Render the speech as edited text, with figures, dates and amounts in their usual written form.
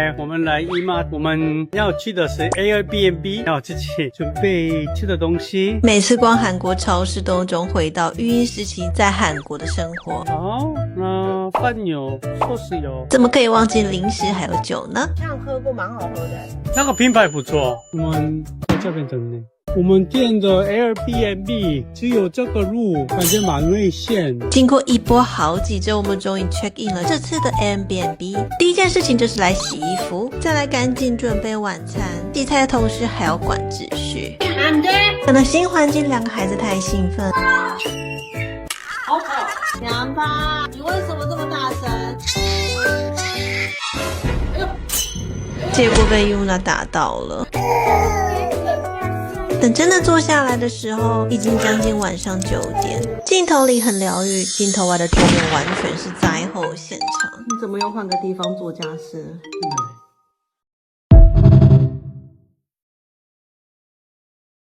来，我们来姨妈，我们要去的是 Airbnb， 要自己准备吃的东西。每次逛韩国超市都有种回到育婴时期在韩国的生活。好，那饭有，寿司有，怎么可以忘记零食还有酒呢？这样喝过蛮好喝的。那个品牌不错。我们在这边等呢。我们店的 Airbnb 只有这个路，感觉蛮危险。经过一波好几周，我们终于 check in 了这次的 Airbnb。第一件事情就是来洗衣服，再来赶紧准备晚餐。洗菜的同时还要管秩序。可能新环境，两个孩子太兴奋。好吵！娘爸，你为什么这么大声？结果被 Yuna 打到了。等真的坐下来的时候，已经将近晚上9点。镜头里很疗愈，镜头外的桌面完全是灾后现场。你怎么又换个地方做家事？